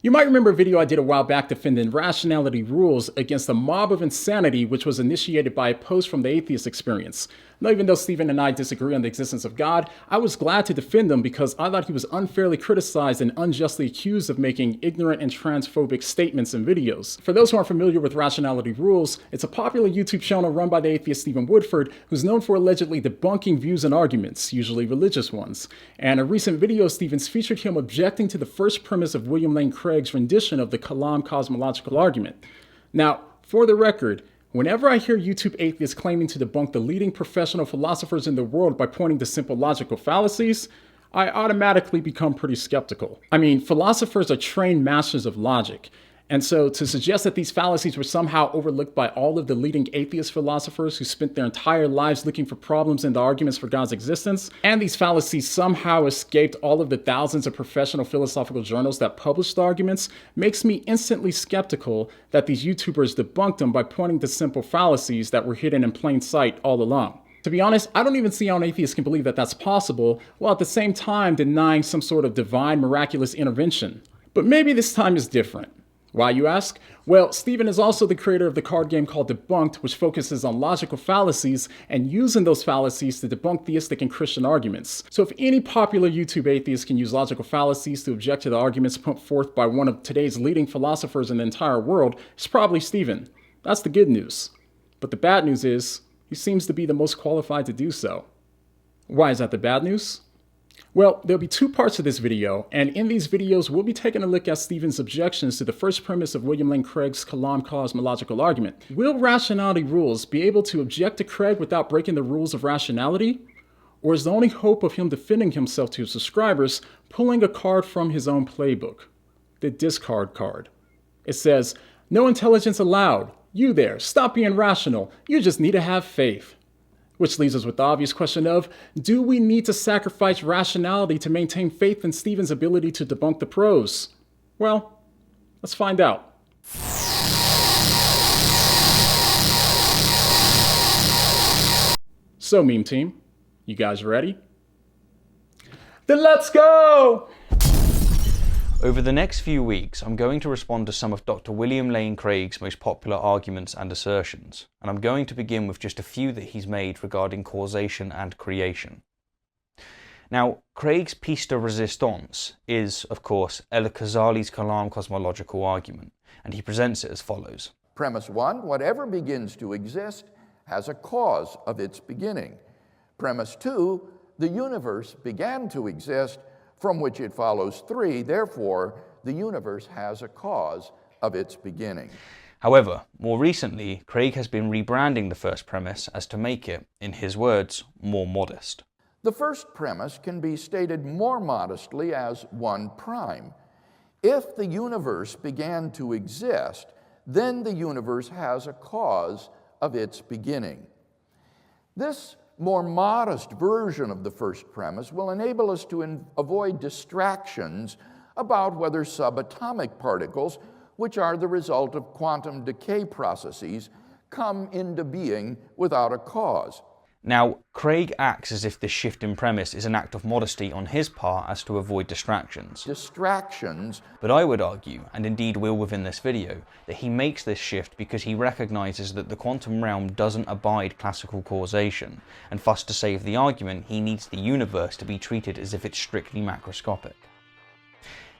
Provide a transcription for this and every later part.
You might remember a video I did a while back defending rationality rules against a mob of insanity which was initiated by a post from the atheist experience. Now, even though Stephen and I disagree on the existence of God, I was glad to defend him because I thought he was unfairly criticized and unjustly accused of making ignorant and transphobic statements in videos. For those who aren't familiar with rationality rules, it's a popular YouTube channel run by the atheist Stephen Woodford, who's known for allegedly debunking views and arguments, usually religious ones. And a recent video of Stephen's featured him objecting to the first premise of William Lane Craig's rendition of the Kalam cosmological argument. Now, for the record, whenever I hear YouTube atheists claiming to debunk the leading professional philosophers in the world by pointing to simple logical fallacies, I automatically become pretty skeptical. I mean, philosophers are trained masters of logic. And so to suggest that these fallacies were somehow overlooked by all of the leading atheist philosophers who spent their entire lives looking for problems in the arguments for God's existence, and these fallacies somehow escaped all of the thousands of professional philosophical journals that published the arguments, makes me instantly skeptical that these YouTubers debunked them by pointing to simple fallacies that were hidden in plain sight all along. To be honest, I don't even see how an atheist can believe that that's possible, while at the same time denying some sort of divine miraculous intervention. But maybe this time is different. Why, you ask? Well, Stephen is also the creator of the card game called Debunked, which focuses on logical fallacies and using those fallacies to debunk theistic and Christian arguments. So if any popular YouTube atheist can use logical fallacies to object to the arguments put forth by one of today's leading philosophers in the entire world, it's probably Stephen. That's the good news. But the bad news is, he seems to be the most qualified to do so. Why is that the bad news? Well, there'll be two parts to this video, and in these videos, we'll be taking a look at Stephen's objections to the first premise of William Lane Craig's Kalam cosmological argument. Will rationality rules be able to object to Craig without breaking the rules of rationality? Or is the only hope of him defending himself to his subscribers pulling a card from his own playbook? The discard card. It says, "No intelligence allowed. You there, stop being rational. You just need to have faith." Which leaves us with the obvious question of, do we need to sacrifice rationality to maintain faith in Stephen's ability to debunk the pros? Well, let's find out. So, meme team, you guys ready? Then let's go! Over the next few weeks, I'm going to respond to some of Dr. William Lane Craig's most popular arguments and assertions, and I'm going to begin with just a few that he's made regarding causation and creation. Now, Craig's piece de resistance is, of course, El-Ghazali's Kalam cosmological argument, and he presents it as follows. Premise 1, whatever begins to exist has a cause of its beginning. Premise 2, the universe began to exist, from which it follows 3, therefore, the universe has a cause of its beginning. However, more recently, Craig has been rebranding the first premise as to make it, in his words, more modest. The first premise can be stated more modestly as 1 prime. If the universe began to exist, then the universe has a cause of its beginning. This more modest version of the first premise will enable us to avoid distractions about whether subatomic particles, which are the result of quantum decay processes, come into being without a cause. Now, Craig acts as if this shift in premise is an act of modesty on his part as to avoid distractions. But I would argue, and indeed will within this video, that he makes this shift because he recognizes that the quantum realm doesn't abide classical causation, and thus to save the argument, he needs the universe to be treated as if it's strictly macroscopic.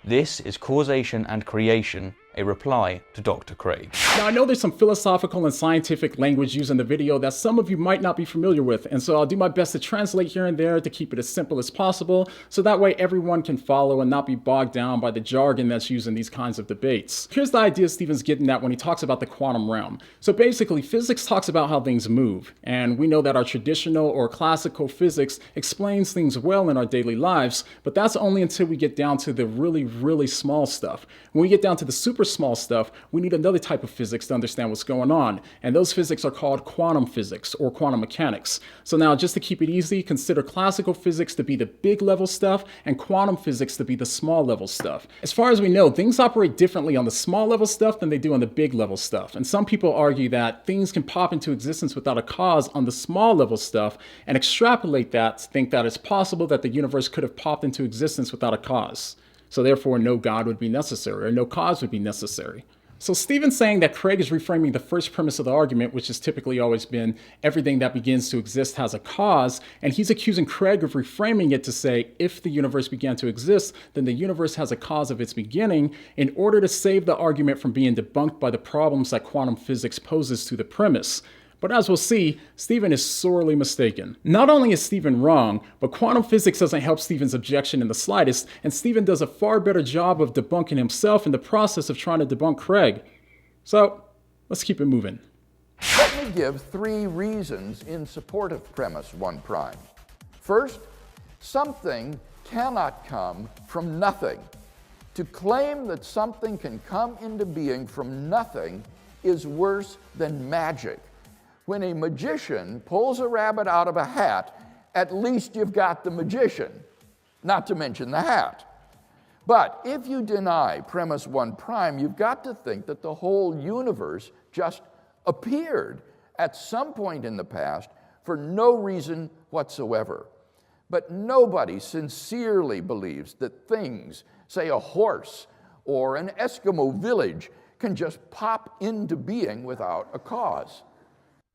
This is Causation and Creation, a reply to Dr. Craig. Now, I know there's some philosophical and scientific language used in the video that some of you might not be familiar with, and so I'll do my best to translate here and there to keep it as simple as possible, so that way everyone can follow and not be bogged down by the jargon that's used in these kinds of debates. Here's the idea Stephen's getting at when he talks about the quantum realm. So basically, physics talks about how things move, and we know that our traditional or classical physics explains things well in our daily lives, but that's only until we get down to the really small stuff. When we get down to the super small stuff, we need another type of physics to understand what's going on, and those physics are called quantum physics or quantum mechanics. So now, just to keep it easy, consider classical physics to be the big level stuff and quantum physics to be the small level stuff. As far as we know, things operate differently on the small level stuff than they do on the big level stuff, and some people argue that things can pop into existence without a cause on the small level stuff and extrapolate that to think that it's possible that the universe could have popped into existence without a cause. So therefore, no God would be necessary, or no cause would be necessary. So Stephen's saying that Craig is reframing the first premise of the argument, which has typically always been everything that begins to exist has a cause, and he's accusing Craig of reframing it to say if the universe began to exist, then the universe has a cause of its beginning, in order to save the argument from being debunked by the problems that quantum physics poses to the premise. But as we'll see, Stephen is sorely mistaken. Not only is Stephen wrong, but quantum physics doesn't help Stephen's objection in the slightest, and Stephen does a far better job of debunking himself in the process of trying to debunk Craig. So, let's keep it moving. Let me give 3 reasons in support of premise 1 prime. First, something cannot come from nothing. To claim that something can come into being from nothing is worse than magic. When a magician pulls a rabbit out of a hat, at least you've got the magician, not to mention the hat. But if you deny premise 1 prime, you've got to think that the whole universe just appeared at some point in the past for no reason whatsoever. But nobody sincerely believes that things, say a horse or an Eskimo village, can just pop into being without a cause.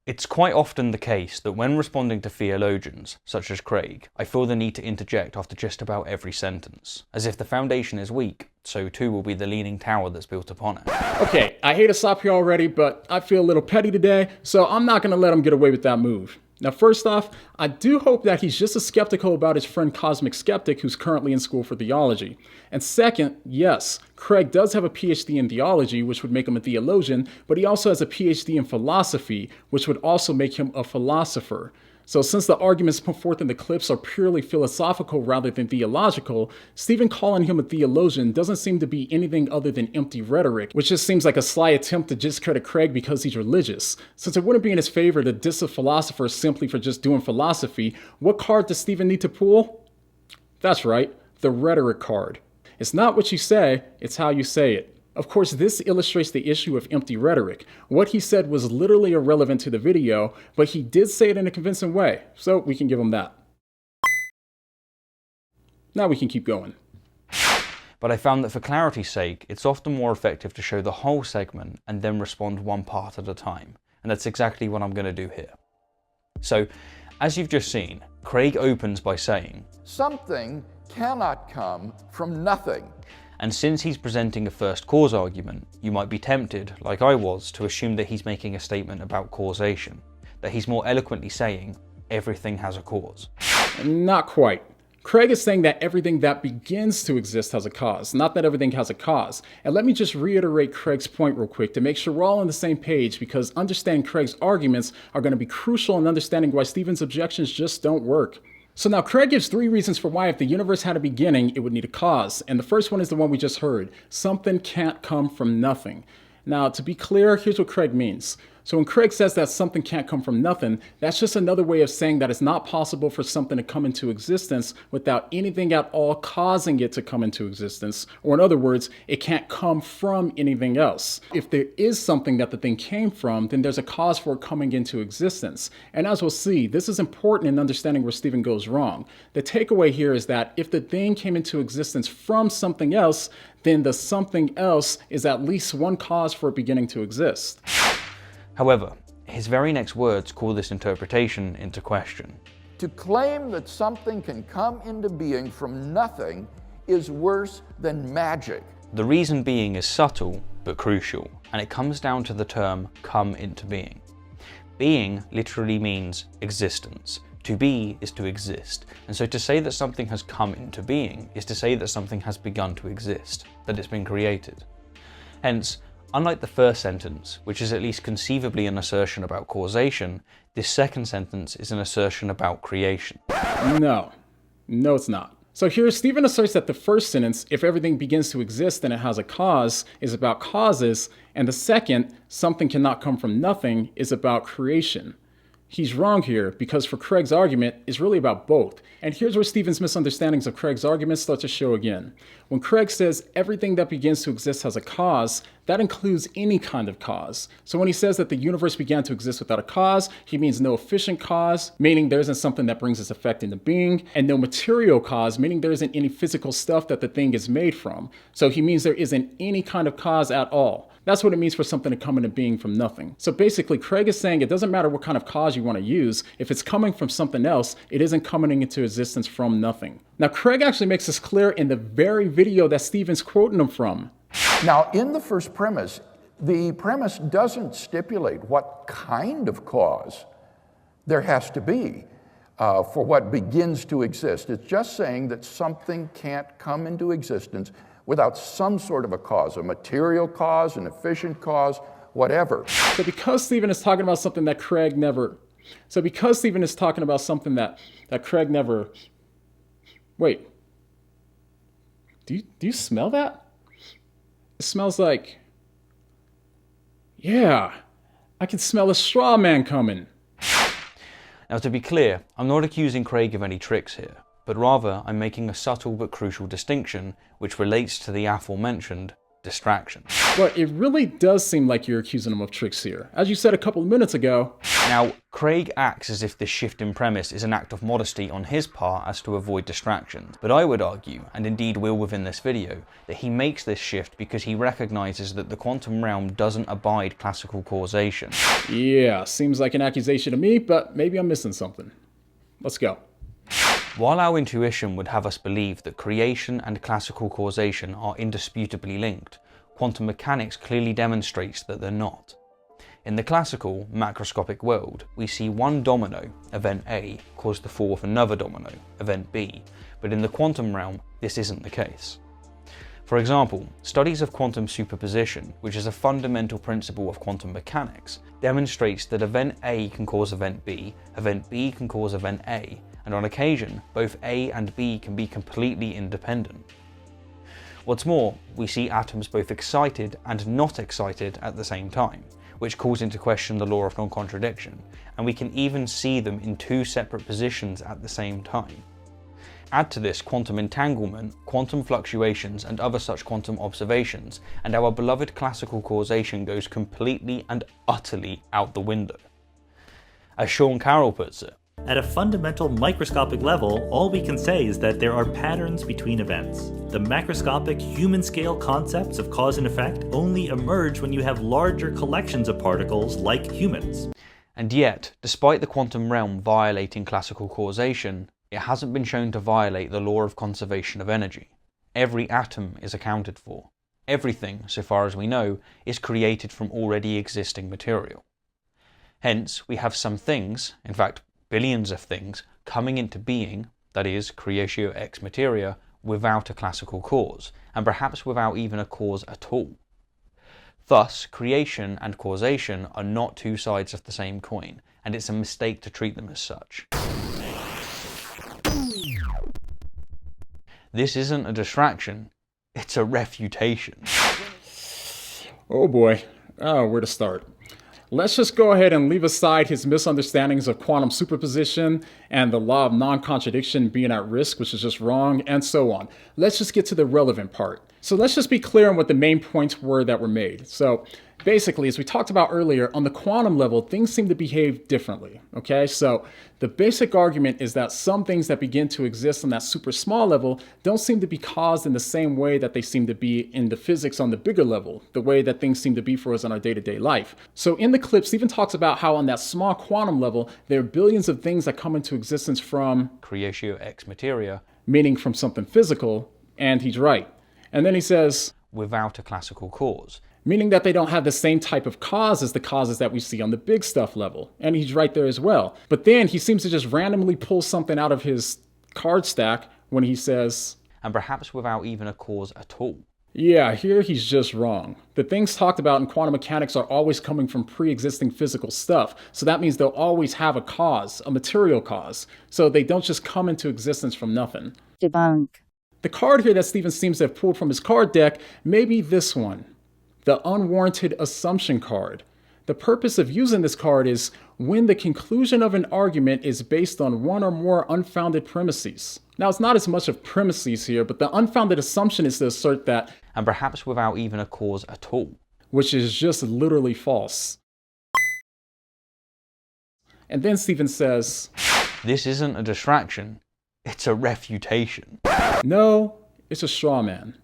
It's quite often the case that when responding to theologians, such as Craig, I feel the need to interject after just about every sentence. As if the foundation is weak, so too will be the leaning tower that's built upon it. Okay, I hate to stop here already, but I feel a little petty today, so I'm not going to let him get away with that move. Now, first off, I do hope that he's just as skeptical about his friend Cosmic Skeptic, who's currently in school for theology. And second, yes, Craig does have a PhD in theology, which would make him a theologian, but he also has a PhD in philosophy, which would also make him a philosopher. So since the arguments put forth in the clips are purely philosophical rather than theological, Stephen calling him a theologian doesn't seem to be anything other than empty rhetoric, which just seems like a sly attempt to discredit Craig because he's religious. Since it wouldn't be in his favor to diss a philosopher simply for just doing philosophy, what card does Stephen need to pull? That's right, the rhetoric card. It's not what you say, it's how you say it. Of course, this illustrates the issue of empty rhetoric. What he said was literally irrelevant to the video, but he did say it in a convincing way, so we can give him that. Now we can keep going. But I found that for clarity's sake, it's often more effective to show the whole segment and then respond one part at a time. And that's exactly what I'm going to do here. So, as you've just seen, Craig opens by saying, something cannot come from nothing. And since he's presenting a first cause argument, you might be tempted, like I was, to assume that he's making a statement about causation, that he's more eloquently saying, everything has a cause. Not quite. Craig is saying that everything that begins to exist has a cause, not that everything has a cause. And let me just reiterate Craig's point real quick to make sure we're all on the same page, because understanding Craig's arguments are going to be crucial in understanding why Stephen's objections just don't work. So now Craig gives 3 reasons for why if the universe had a beginning, it would need a cause. And the first one is the one we just heard. Something can't come from nothing. Now, to be clear, here's what Craig means. So when Craig says that something can't come from nothing, that's just another way of saying that it's not possible for something to come into existence without anything at all causing it to come into existence. Or in other words, it can't come from anything else. If there is something that the thing came from, then there's a cause for it coming into existence. And as we'll see, this is important in understanding where Stephen goes wrong. The takeaway here is that if the thing came into existence from something else, then the something else is at least one cause for it beginning to exist. However, his very next words call this interpretation into question. To claim that something can come into being from nothing is worse than magic. The reason being is subtle, but crucial, and it comes down to the term come into being. Being literally means existence. To be is to exist, and so to say that something has come into being is to say that something has begun to exist, that it's been created. Hence, unlike the first sentence, which is at least conceivably an assertion about causation, this second sentence is an assertion about creation. No, it's not. So here, Stephen asserts that the first sentence, if everything begins to exist and it has a cause, is about causes, and the second, something cannot come from nothing, is about creation. He's wrong here because for Craig's argument, it's really about both. And here's where Stephen's misunderstandings of Craig's argument start to show again. When Craig says everything that begins to exist has a cause, that includes any kind of cause. So when he says that the universe began to exist without a cause, he means no efficient cause, meaning there isn't something that brings its effect into being, and no material cause, meaning there isn't any physical stuff that the thing is made from. So he means there isn't any kind of cause at all. That's what it means for something to come into being from nothing. So basically, Craig is saying it doesn't matter what kind of cause you want to use. If it's coming from something else, it isn't coming into existence from nothing. Now, Craig actually makes this clear in the very video that Stephen's quoting him from. Now, in the first premise, the premise doesn't stipulate what kind of cause there has to be for what begins to exist. It's just saying that something can't come into existence without some sort of a cause, a material cause, an efficient cause, whatever. So because Stephen is talking about something that Craig never... Wait. Do you smell that? It smells like... Yeah, I can smell a straw man coming. Now, to be clear, I'm not accusing Craig of any tricks here, but rather I'm making a subtle but crucial distinction which relates to the aforementioned distraction. But it really does seem like you're accusing him of tricks here. As you said a couple of minutes ago. Now, Craig acts as if this shift in premise is an act of modesty on his part as to avoid distractions, but I would argue, and indeed will within this video, that he makes this shift because he recognises that the quantum realm doesn't abide classical causation. Yeah, seems like an accusation to me, but maybe I'm missing something. Let's go. While our intuition would have us believe that creation and classical causation are indisputably linked, quantum mechanics clearly demonstrates that they're not. In the classical, macroscopic world, we see one domino, event A, cause the fall of another domino, event B, but in the quantum realm, this isn't the case. For example, studies of quantum superposition, which is a fundamental principle of quantum mechanics, demonstrates that event A can cause event B can cause event A, and on occasion, both A and B can be completely independent. What's more, we see atoms both excited and not excited at the same time, which calls into question the law of non-contradiction, and we can even see them in two separate positions at the same time. Add to this quantum entanglement, quantum fluctuations, and other such quantum observations, and our beloved classical causation goes completely and utterly out the window. As Sean Carroll puts it, at a fundamental microscopic level, all we can say is that there are patterns between events. The macroscopic human-scale concepts of cause and effect only emerge when you have larger collections of particles like humans. And yet, despite the quantum realm violating classical causation, it hasn't been shown to violate the law of conservation of energy. Every atom is accounted for. Everything, so far as we know, is created from already existing material. Hence, we have some things, in fact, billions of things, coming into being, that is, creatio ex materia, without a classical cause, and perhaps without even a cause at all. Thus, creation and causation are not two sides of the same coin, and it's a mistake to treat them as such. This isn't a distraction, it's a refutation. Oh boy, where to start? Let's just go ahead and leave aside his misunderstandings of quantum superposition and the law of non-contradiction being at risk, which is just wrong, and so on. Let's just get to the relevant part. So let's just be clear on what the main points were that were made. So basically, as we talked about earlier, on the quantum level, things seem to behave differently, okay? So the basic argument is that some things that begin to exist on that super small level don't seem to be caused in the same way that they seem to be in the physics on the bigger level, the way that things seem to be for us in our day-to-day life. So in the clip, Stephen talks about how on that small quantum level, there are billions of things that come into existence from creatio ex materia, meaning from something physical, and he's right. And then he says, without a classical cause, meaning that they don't have the same type of cause as the causes that we see on the big stuff level. And he's right there as well. But then he seems to just randomly pull something out of his card stack when he says, and perhaps without even a cause at all. Yeah, here he's just wrong. The things talked about in quantum mechanics are always coming from pre-existing physical stuff. So that means they'll always have a cause, a material cause. So they don't just come into existence from nothing. Debunk. The card here that Stephen seems to have pulled from his card deck may be this one, the Unwarranted Assumption card. The purpose of using this card is when the conclusion of an argument is based on one or more unfounded premises. Now, it's not as much of premises here, but the unfounded assumption is to assert that, and perhaps without even a cause at all, which is just literally false. And then Stephen says, this isn't a distraction, it's a refutation. No, it's a straw man.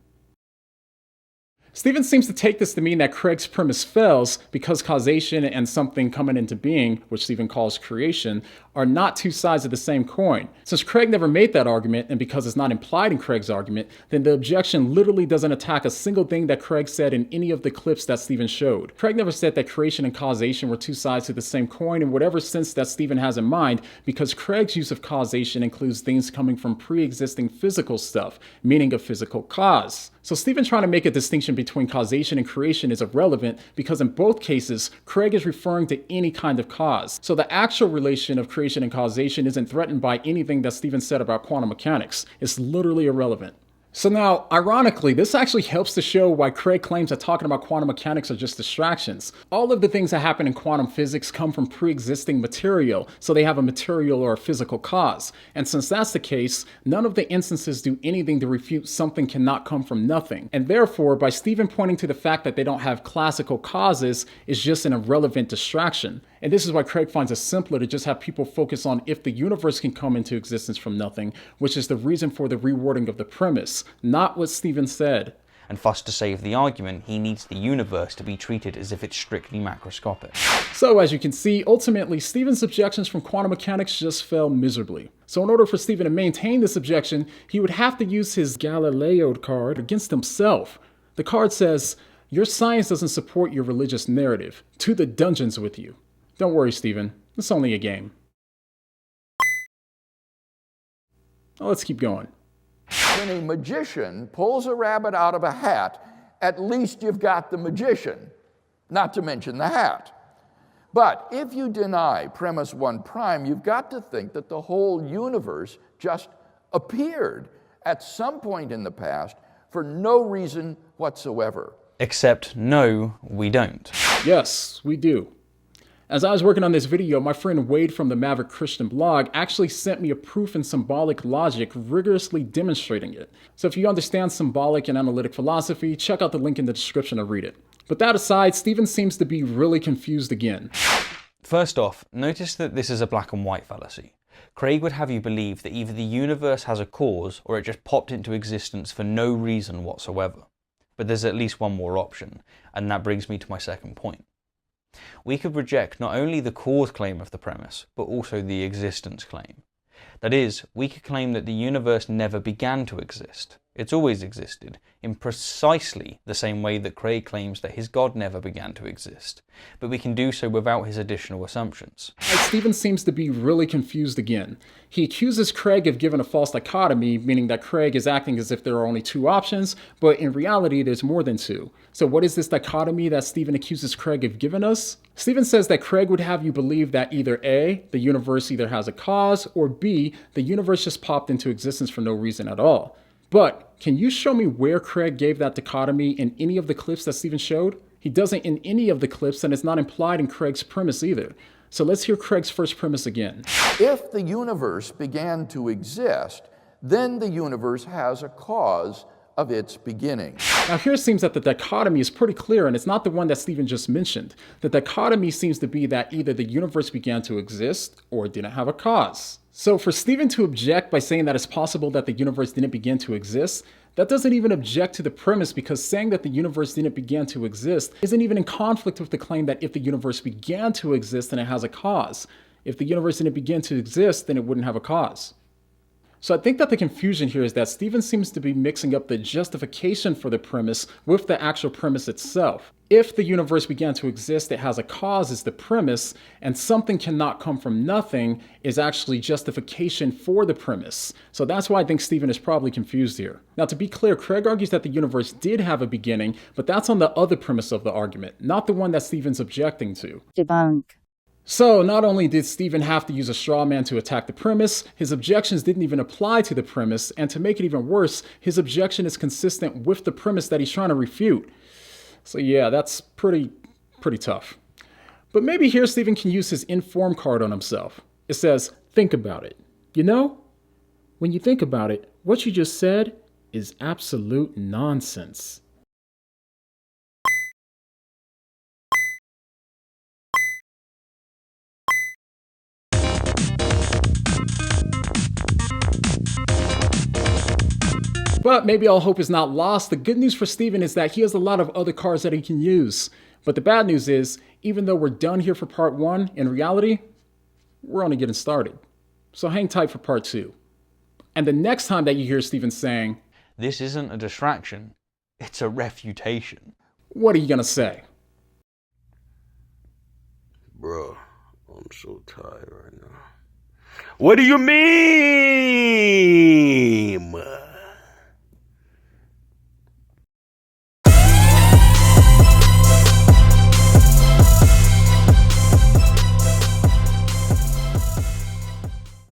Stephen seems to take this to mean that Craig's premise fails because causation and something coming into being, which Stephen calls creation, are not two sides of the same coin. Since Craig never made that argument, and because it's not implied in Craig's argument, then the objection literally doesn't attack a single thing that Craig said in any of the clips that Stephen showed. Craig never said that creation and causation were two sides to the same coin in whatever sense that Stephen has in mind, because Craig's use of causation includes things coming from pre-existing physical stuff, meaning a physical cause. So Stephen trying to make a distinction between causation and creation is irrelevant because in both cases, Craig is referring to any kind of cause. So the actual relation of creation and causation isn't threatened by anything that Stephen said about quantum mechanics. It's literally irrelevant. So now, ironically, this actually helps to show why Craig claims that talking about quantum mechanics are just distractions. All of the things that happen in quantum physics come from pre-existing material, so they have a material or a physical cause. And since that's the case, none of the instances do anything to refute something cannot come from nothing. And therefore, by Stephen pointing to the fact that they don't have classical causes is just an irrelevant distraction. And this is why Craig finds it simpler to just have people focus on if the universe can come into existence from nothing, which is the reason for the rewording of the premise, not what Stephen said. And thus, to save the argument, he needs the universe to be treated as if it's strictly macroscopic. So as you can see, ultimately, Stephen's objections from quantum mechanics just fell miserably. So in order for Stephen to maintain this objection, he would have to use his Galileo card against himself. The card says, "Your science doesn't support your religious narrative. To the dungeons with you." Don't worry, Stephen. It's only a game. Now let's keep going. When a magician pulls a rabbit out of a hat, at least you've got the magician, not to mention the hat. But if you deny premise 1 prime, you've got to think that the whole universe just appeared at some point in the past for no reason whatsoever. Except, no, we don't. Yes, we do. As I was working on this video, my friend Wade from the Maverick Christian blog actually sent me a proof in symbolic logic rigorously demonstrating it. So if you understand symbolic and analytic philosophy, check out the link in the description to read it. But that aside, Stephen seems to be really confused again. First off, notice that this is a black and white fallacy. Craig would have you believe that either the universe has a cause or it just popped into existence for no reason whatsoever. But there's at least one more option, and that brings me to my second point. We could reject not only the cause claim of the premise, but also the existence claim. That is, we could claim that the universe never began to exist. It's always existed, in precisely the same way that Craig claims that his God never began to exist. But we can do so without his additional assumptions. Stephen seems to be really confused again. He accuses Craig of giving a false dichotomy, meaning that Craig is acting as if there are only two options, but in reality there's more than two. So what is this dichotomy that Stephen accuses Craig of giving us? Stephen says that Craig would have you believe that either A, the universe either has a cause, or B, the universe just popped into existence for no reason at all. But can you show me where Craig gave that dichotomy in any of the clips that Stephen showed? He doesn't in any of the clips, and it's not implied in Craig's premise either. So let's hear Craig's first premise again. If the universe began to exist, then the universe has a cause of its beginning. Now here it seems that the dichotomy is pretty clear, and it's not the one that Stephen just mentioned. The dichotomy seems to be that either the universe began to exist or it didn't have a cause. So for Stephen to object by saying that it's possible that the universe didn't begin to exist, that doesn't even object to the premise, because saying that the universe didn't begin to exist isn't even in conflict with the claim that if the universe began to exist, then it has a cause. If the universe didn't begin to exist, then it wouldn't have a cause. So I think that the confusion here is that Stephen seems to be mixing up the justification for the premise with the actual premise itself. If the universe began to exist, it has a cause is the premise, and something cannot come from nothing is actually justification for the premise. So that's why I think Stephen is probably confused here. Now to be clear, Craig argues that the universe did have a beginning, but that's on the other premise of the argument, not the one that Stephen's objecting to. Debunk. So not only did Stephen have to use a straw man to attack the premise, his objections didn't even apply to the premise, and to make it even worse, his objection is consistent with the premise that he's trying to refute. So yeah, that's pretty tough. But maybe here Stephen can use his informed card on himself. It says, think about it. You know, when you think about it, what you just said is absolute nonsense. But maybe all hope is not lost. The good news for Stephen is that he has a lot of other cards that he can use. But the bad news is, even though we're done here for part 1, in reality, we're only getting started. So hang tight for part 2. And the next time that you hear Stephen saying, "This isn't a distraction, it's a refutation," what are you gonna say? Bruh, I'm so tired right now. What do you mean?